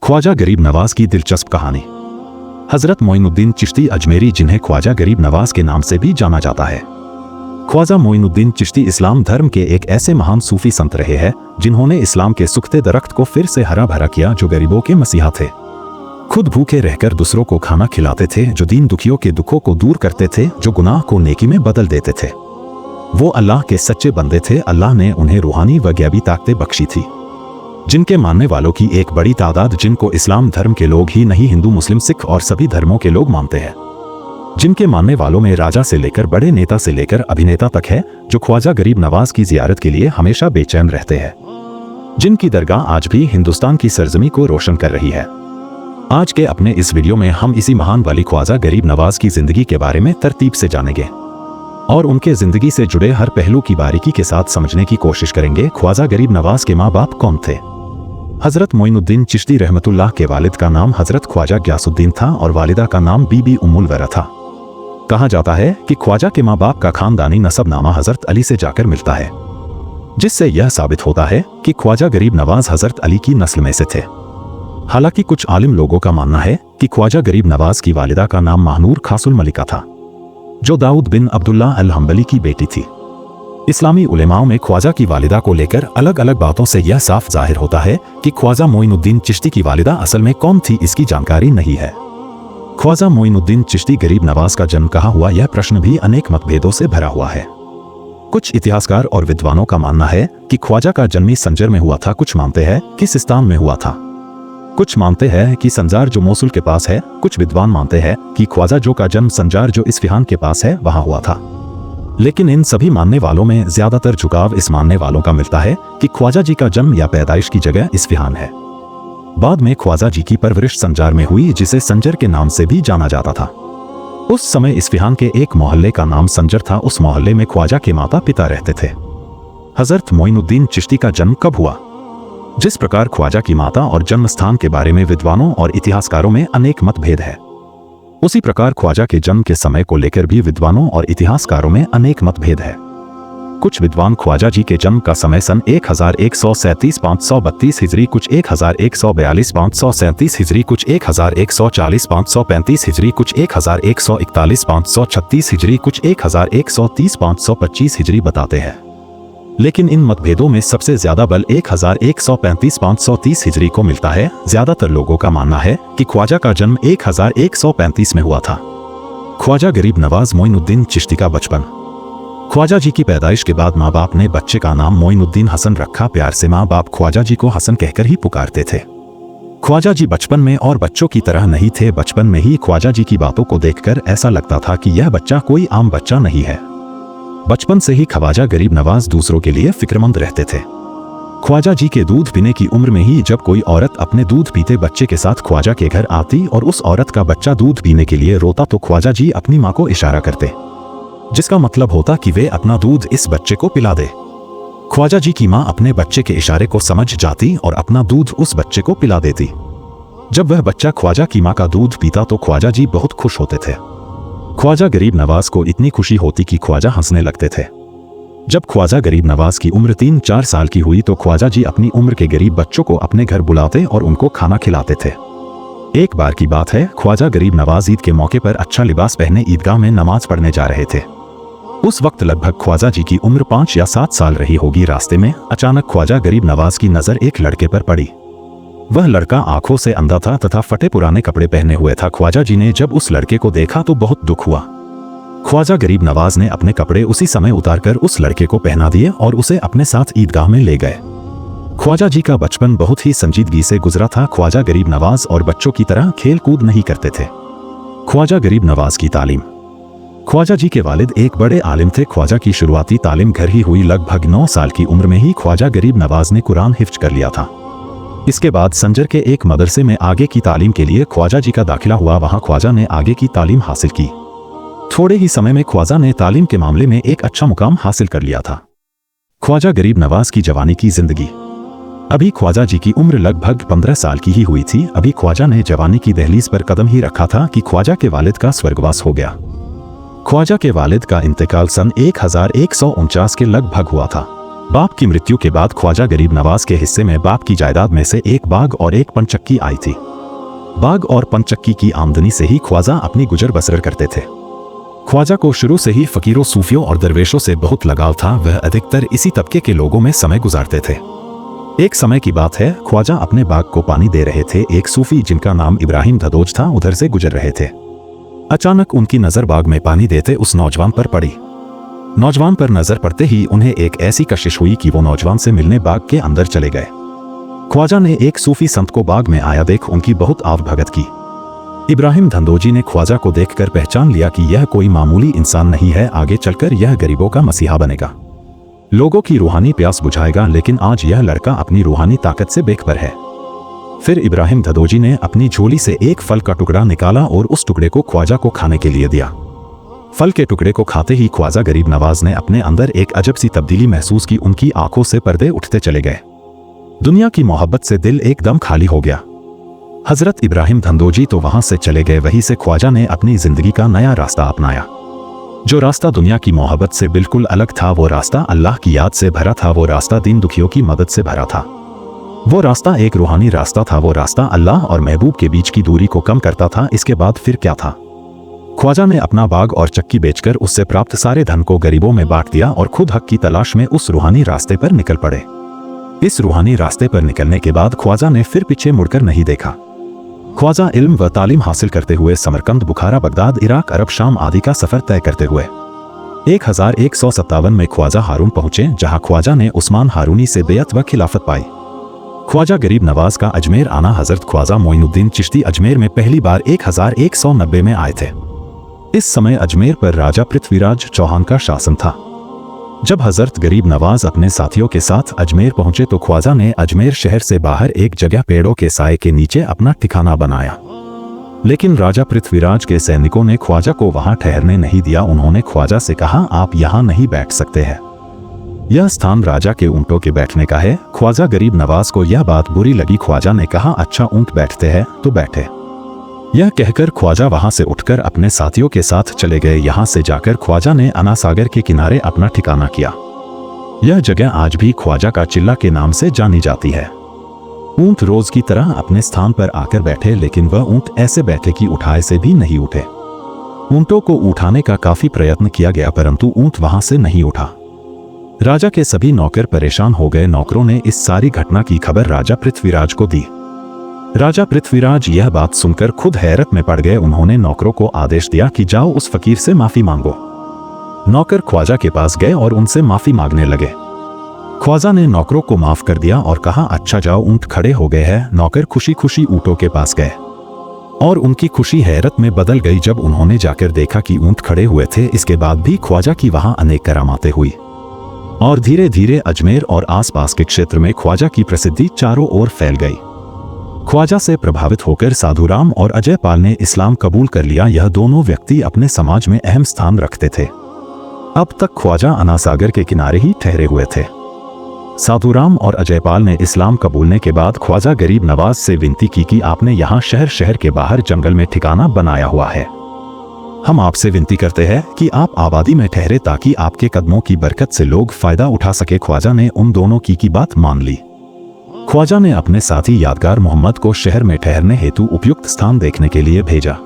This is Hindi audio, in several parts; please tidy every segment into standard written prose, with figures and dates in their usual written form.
ख्वाजा गरीब नवाज की दिलचस्प कहानी। हजरत मोइनुद्दीन चिश्ती अजमेरी, जिन्हें ख्वाजा गरीब नवाज के नाम से भी जाना जाता है। ख्वाजा मोइनुद्दीन चिश्ती इस्लाम धर्म के एक ऐसे महान सूफी संत रहे हैं जिन्होंने इस्लाम के सूखते दरख्त को फिर से हरा भरा किया, जो गरीबों के मसीहा थे। खुद भूखे रहकर दूसरों को खाना खिलाते थे, जो दीन दुखियों के दुखों को दूर करते थे, जो गुनाह को नेकी में बदल देते थे। वो अल्लाह के सच्चे बंदे थे। अल्लाह ने उन्हें रूहानी व गैबी ताकतें बख्शी थी, जिनके मानने वालों की एक बड़ी तादाद, जिनको इस्लाम धर्म के लोग ही नहीं, हिंदू, मुस्लिम, सिख और सभी धर्मों के लोग मानते हैं। जिनके मानने वालों में राजा से लेकर बड़े नेता से लेकर अभिनेता तक है, जो ख्वाजा गरीब नवाज की जियारत के लिए हमेशा बेचैन रहते हैं। जिनकी दरगाह आज भी हिंदुस्तान की सरजमी को रोशन कर रही है। आज के अपने इस वीडियो में हम इसी महान वाली ख्वाजा गरीब नवाज की जिंदगी के बारे में तरतीब से जानेंगे और उनके जिंदगी से जुड़े हर पहलू की बारीकी के साथ समझने की कोशिश करेंगे। ख्वाजा गरीब नवाज के माँ बाप कौन थे? हजरत मोइनुद्दीन चिश्ती रहमतुल्लाह के वालिद का नाम हजरत ख्वाजा ग्यासुद्दीन था और वालिदा का नाम बीबी उम्मुल वरा था। कहा जाता है कि ख्वाजा के माँ बाप का खानदानी नसबनामा हजरत अली से जाकर मिलता है, जिससे यह साबित होता है कि ख्वाजा गरीब नवाज हजरत अली की नस्ल में से थे। हालांकि कुछ आलिम लोगों का मानना है कि ख्वाजा गरीब नवाज की वालिदा का नाम महानूर खासुल मलिका था, जो दाऊद बिन अब्दुल्ला अल हम्बली की बेटी थी। इस्लामी उलेमाओं में ख्वाजा की वालिदा को लेकर अलग अलग बातों से यह साफ जाहिर होता है कि ख्वाजा मोइनुद्दीन चिश्ती की वालिदा असल में कौन थी, इसकी जानकारी नहीं है। ख्वाजा मोइनुद्दीन चिश्ती गरीब नवाज का जन्म कहाँ हुआ, यह प्रश्न भी अनेक मतभेदों से भरा हुआ है। कुछ इतिहासकार और विद्वानों का मानना है कि ख्वाजा का जन्म संजर में हुआ था। कुछ मानते हैं कि सिस्तान में हुआ था। कुछ मानते हैं कि संजार, जो मोसुल के पास है। कुछ विद्वान मानते हैं कि ख्वाजा जो का जन्म संजार, जो इस्फहान के पास है, वहां हुआ था। लेकिन इन सभी मानने वालों में ज्यादातर झुकाव इस मानने वालों का मिलता है कि ख्वाजा जी का जन्म या पैदाइश की जगह इस्फहान है। बाद में ख्वाजा जी की परवरिश संजार में हुई, जिसे संजर के नाम से भी जाना जाता था। उस समय इस्फहान के एक मोहल्ले का नाम संजर था। उस मोहल्ले में ख्वाजा के माता पिता रहते थे। हजरत मोइनुद्दीन चिश्ती का जन्म कब हुआ? जिस प्रकार ख्वाजा की माता और जन्म स्थान के बारे में विद्वानों और इतिहासकारों में अनेक मतभेद है, उसी प्रकार ख्वाजा के जन्म के समय को लेकर भी विद्वानों और इतिहासकारों में अनेक मतभेद है। कुछ विद्वान ख्वाजा जी के जन्म का समय सन 1137 532 हिजरी, कुछ 1142 537 हिजरी, कुछ 1140 535 हिजरी, कुछ 1141 536 हिजरी, कुछ 1130 525 हिजरी बताते हैं। लेकिन इन मतभेदों में सबसे ज्यादा बल 1135 530 हिजरी को मिलता है। ज्यादातर लोगों का मानना है कि ख्वाजा का जन्म 1135 में हुआ था। ख्वाजा गरीब नवाज मोइनुद्दीन चिश्ती का बचपन। ख्वाजा जी की पैदाइश के बाद माँ बाप ने बच्चे का नाम मोइनुद्दीन हसन रखा। प्यार से माँ बाप ख्वाजा जी को हसन कहकर ही पुकारते थे। ख्वाजा जी बचपन में और बच्चों की तरह नहीं थे। बचपन में ही ख्वाजा जी की बातों को देखकर ऐसा लगता था कि यह बच्चा कोई आम बच्चा नहीं है। बचपन से ही ख्वाजा गरीब नवाज दूसरों के लिए फिक्रमंद रहते थे। ख्वाजा जी के दूध पीने की उम्र में ही जब कोई औरत अपने दूध पीते बच्चे के साथ ख्वाजा के घर आती और उस औरत का बच्चा दूध पीने के लिए रोता, तो ख्वाजा जी अपनी माँ को इशारा करते, जिसका मतलब होता कि वे अपना दूध इस बच्चे को पिला दे। ख्वाजा जी की माँ अपने बच्चे के इशारे को समझ जाती और अपना दूध उस बच्चे को पिला देती। जब वह बच्चा ख्वाजा की माँ का दूध पीता तो ख्वाजा जी बहुत खुश होते थे। ख्वाजा गरीब नवाज को इतनी खुशी होती कि ख्वाजा हंसने लगते थे। जब ख्वाजा गरीब नवाज की उम्र 3-4 साल की हुई तो ख्वाजा जी अपनी उम्र के गरीब बच्चों को अपने घर बुलाते और उनको खाना खिलाते थे। एक बार की बात है, ख्वाजा गरीब नवाज ईद के मौके पर अच्छा लिबास पहने ईदगाह में नमाज पढ़ने जा रहे थे। उस वक्त लगभग ख्वाजा जी की उम्र 5 या 7 साल रही होगी। रास्ते में अचानक ख्वाजा गरीब नवाज की नजर एक लड़के पर पड़ी। वह लड़का आंखों से अंधा था तथा फटे पुराने कपड़े पहने हुए था। ख्वाजा जी ने जब उस लड़के को देखा तो बहुत दुख हुआ। ख्वाजा गरीब नवाज ने अपने कपड़े उसी समय उतारकर उस लड़के को पहना दिए और उसे अपने साथ ईदगाह में ले गए। ख्वाजा जी का बचपन बहुत ही संजीदगी से गुजरा था। ख्वाजा गरीब नवाज और बच्चों की तरह खेल कूद नहीं करते थे। ख्वाजा गरीब नवाज की तालीम। ख्वाजा जी के वालिद एक बड़े आलिम थे। ख्वाजा की शुरुआती तालीम घर ही हुई। लगभग 9 साल की उम्र में ही ख्वाजा गरीब नवाज ने कुरान हिफ्ज कर लिया था। इसके बाद संजर के एक मदरसे में आगे की तालीम के लिए ख्वाजा जी का दाखिला हुआ। वहां ख्वाजा ने आगे की तालीम हासिल की। थोड़े ही समय में ख्वाजा ने तालीम के मामले में एक अच्छा मुकाम हासिल कर लिया था। ख्वाजा गरीब नवाज की जवानी की जिंदगी। अभी ख्वाजा जी की उम्र लगभग 15 साल की ही हुई थी। अभी ख्वाजा ने जवानी की दहलीज पर कदम ही रखा था कि ख्वाजा के वालिद का स्वर्गवास हो गया। ख्वाजा के वालिद का इंतकाल सन 1149 के लगभग हुआ था। बाप की मृत्यु के बाद ख्वाजा गरीब नवाज के हिस्से में बाप की जायदाद में से एक बाग और एक पंचक्की आई थी। बाग और पंचक्की की आमदनी से ही ख्वाजा अपनी गुजर बसर करते थे। ख्वाजा को शुरू से ही फकीरों, सूफियों और दरवेशों से बहुत लगाव था। वह अधिकतर इसी तबके के लोगों में समय गुजारते थे। एक समय की बात है, ख्वाजा अपने बाग को पानी दे रहे थे। एक सूफी जिनका नाम इब्राहिम धदोज था उधर से गुजर रहे थे। अचानक उनकी नजर बाग में पानी देते उस नौजवान पर पड़ी। नौजवान पर नजर पड़ते ही उन्हें एक ऐसी कशिश हुई कि वो नौजवान से मिलने बाग के अंदर चले गए। ख्वाजा ने एक सूफी संत को बाग में आया देख उनकी बहुत आवभगत की। इब्राहिम धंधोजी ने ख्वाजा को देखकर पहचान लिया कि यह कोई मामूली इंसान नहीं है, आगे चलकर यह गरीबों का मसीहा बनेगा, लोगों की रूहानी प्यास बुझाएगा। लेकिन आज यह लड़का अपनी रूहानी ताकत से बेखबर है। फिर इब्राहिम धदोजी ने अपनी झोली से एक फल का टुकड़ा निकाला और उस टुकड़े को ख्वाजा को खाने के लिए दिया। फल के टुकड़े को खाते ही ख्वाजा गरीब नवाज ने अपने अंदर एक अजब सी तब्दीली महसूस की। उनकी आंखों से पर्दे उठते चले गए। दुनिया की मोहब्बत से दिल एकदम खाली हो गया। हजरत इब्राहिम धंधोजी तो वहां से चले गए। वहीं से ख्वाजा ने अपनी जिंदगी का नया रास्ता अपनाया। जो रास्ता दुनिया की मोहब्बत से बिल्कुल अलग था, वो रास्ता अल्लाह की याद से भरा था। वो रास्ता दीन दुखियों की मदद से भरा था। वो रास्ता एक रूहानी रास्ता था। वो रास्ता अल्लाह और महबूब के बीच की दूरी को कम करता था। इसके बाद फिर क्या था? ख्वाजा ने अपना बाग और चक्की बेचकर उससे प्राप्त सारे धन को गरीबों में बांट दिया और खुद हक की तलाश में उस रूहानी रास्ते पर निकल पड़े। इस रूहानी रास्ते पर निकलने के बाद ख्वाजा ने फिर पीछे मुड़कर नहीं देखा। ख्वाजा इल्म व तालीम हासिल करते हुए समरकंद, बुखारा, बगदाद, इराक, अरब, शाम आदि का सफर तय करते हुए 1157 में ख्वाजा हारून पहुंचे, जहां ख्वाजा ने उस्मान हारूनी से बेअत व खिलाफत पाई। ख्वाजा गरीब नवाज का अजमेर आना हजरत ख्वाजा मोइनुद्दीन चिश्ती अजमेर में पहली बार 1190 में आए थे। इस समय अजमेर पर राजा पृथ्वीराज चौहान का शासन था। जब हजरत गरीब नवाज अपने साथियों के साथ अजमेर पहुंचे तो ख्वाजा ने अजमेर शहर से बाहर एक जगह पेड़ों के साए के नीचे अपना ठिकाना बनाया। लेकिन राजा पृथ्वीराज के सैनिकों ने ख्वाजा को वहां ठहरने नहीं दिया। उन्होंने ख्वाजा से कहा, आप यहां नहीं बैठ सकते हैं, यह स्थान राजा के ऊंटों के बैठने का है। ख्वाजा गरीब नवाज को यह बात बुरी लगी। ख्वाजा ने कहा, अच्छा ऊंट बैठते हैं तो बैठे। यह कहकर ख्वाजा वहां से उठकर अपने साथियों के साथ चले गए। यहां से जाकर ख्वाजा ने अना सागर के किनारे अपना ठिकाना किया। यह जगह आज भी ख्वाजा का चिल्ला के नाम से जानी जाती है। ऊंट रोज की तरह अपने स्थान पर आकर बैठे, लेकिन वह ऊंट ऐसे बैठे कि उठाए से भी नहीं उठे। ऊंटों को उठाने का काफी प्रयत्न किया गया, परंतु ऊंट वहां से नहीं उठा। राजा के सभी नौकर परेशान हो गए। नौकरों ने इस सारी घटना की खबर राजा पृथ्वीराज को दी। राजा पृथ्वीराज यह बात सुनकर खुद हैरत में पड़ गए। उन्होंने नौकरों को आदेश दिया कि जाओ उस फकीर से माफी मांगो। नौकर ख्वाजा के पास गए और उनसे माफी मांगने लगे। ख्वाजा ने नौकरों को माफ कर दिया और कहा, अच्छा जाओ, ऊंट खड़े हो गए हैं। नौकर खुशी खुशी ऊंटों के पास गए और उनकी खुशी हैरत में बदल गई जब उन्होंने जाकर देखा कि ऊंट खड़े हुए थे। इसके बाद भी ख्वाजा की वहां अनेक करामातें हुई और धीरे धीरे अजमेर और आसपास के क्षेत्र में ख्वाजा की प्रसिद्धि चारों ओर फैल गई। ख्वाजा से प्रभावित होकर साधुराम और अजय पाल ने इस्लाम कबूल कर लिया। यह दोनों व्यक्ति अपने समाज में अहम स्थान रखते थे। अब तक ख्वाजा अना सागर के किनारे ही ठहरे हुए थे। साधुराम और अजय पाल ने इस्लाम कबूलने के बाद ख्वाजा गरीब नवाज से विनती की कि आपने यहाँ शहर के बाहर जंगल में ठिकाना बनाया हुआ है, हम आपसे विनती करते हैं कि आप आबादी में ठहरे ताकि आपके कदमों की बरकत से लोग फायदा उठा सके। ख्वाजा ने उन दोनों की बात मान ली। ख्वाजा ने अपने साथी यादगार मोहम्मद को शहर में ठहरने हेतु उपयुक्त स्थान देखने के लिए भेजा।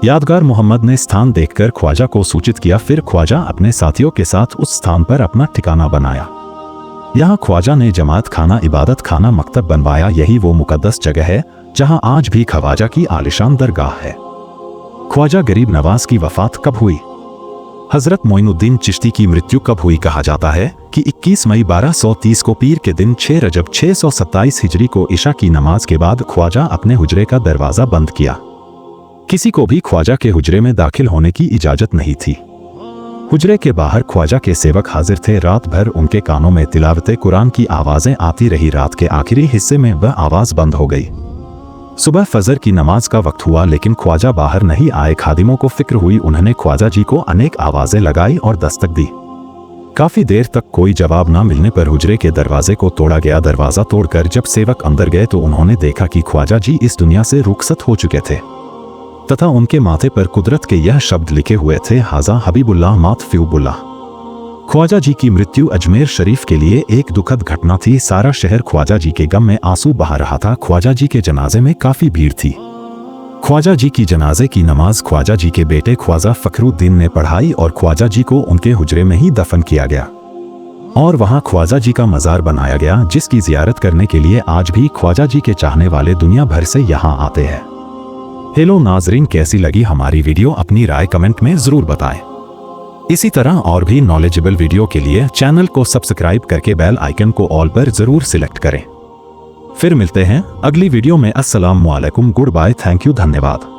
यादगार मोहम्मद ने स्थान देखकर ख्वाजा को सूचित किया। फिर ख्वाजा अपने साथियों के साथ उस स्थान पर अपना ठिकाना बनाया। यहाँ ख्वाजा ने जमात खाना, इबादत खाना, मकतब बनवाया। यही वो मुकद्दस जगह है जहाँ आज भी ख्वाजा की आलिशान दरगाह है। ख्वाजा गरीब नवाज की वफात कब हुई? हजरत मोइनुद्दीन चिश्ती की मृत्यु कब हुई? कहा जाता है कि 21 मई 1230 को पीर के दिन 6 रजब 627 हिजरी को इशा की नमाज के बाद ख्वाजा अपने हुजरे का दरवाजा बंद किया। किसी को भी ख्वाजा के हुजरे में दाखिल होने की इजाजत नहीं थी। हुजरे के बाहर ख्वाजा के सेवक हाजिर थे। रात भर उनके कानों में तिलावते कुरान की आवाजें आती रही। रात के आखिरी हिस्से में वह आवाज बंद हो गई। सुबह फजर की नमाज का वक्त हुआ, लेकिन ख्वाजा बाहर नहीं आए। खादिमों को फिक्र हुई। उन्होंने ख्वाजा जी को अनेक आवाजें लगाई और दस्तक दी। काफी देर तक कोई जवाब न मिलने पर हुजरे के दरवाजे को तोड़ा गया। दरवाजा तोड़कर जब सेवक अंदर गए तो उन्होंने देखा कि ख्वाजा जी इस दुनिया से रुखसत हो चुके थे तथा उनके माथे पर कुदरत के यह शब्द लिखे हुए थे, हाजा हबीबुल्लाह मात फ्यूबुल्लाह। ख्वाजा जी की मृत्यु अजमेर शरीफ के लिए एक दुखद घटना थी। सारा शहर ख्वाजा जी के गम में आंसू बहा रहा था। ख्वाजा जी के जनाजे में काफी भीड़ थी। ख्वाजा जी की जनाजे की नमाज ख्वाजा जी के बेटे ख्वाजा फखरुद्दीन ने पढ़ाई और ख्वाजा जी को उनके हुजरे में ही दफन किया गया और वहां ख्वाजा जी का मजार बनाया गया, जिसकी जियारत करने के लिए आज भी ख्वाजा जी के चाहने वाले दुनिया भर से यहां आते हैं। हेलो नाजरीन, कैसी लगी हमारी वीडियो? अपनी राय कमेंट में जरूर बताएं। इसी तरह और भी नॉलेजेबल वीडियो के लिए चैनल को सब्सक्राइब करके बेल आइकन को ऑल पर जरूर सिलेक्ट करें। फिर मिलते हैं अगली वीडियो में। अस्सलाम वालेकुम, गुड बाय, थैंक यू, धन्यवाद।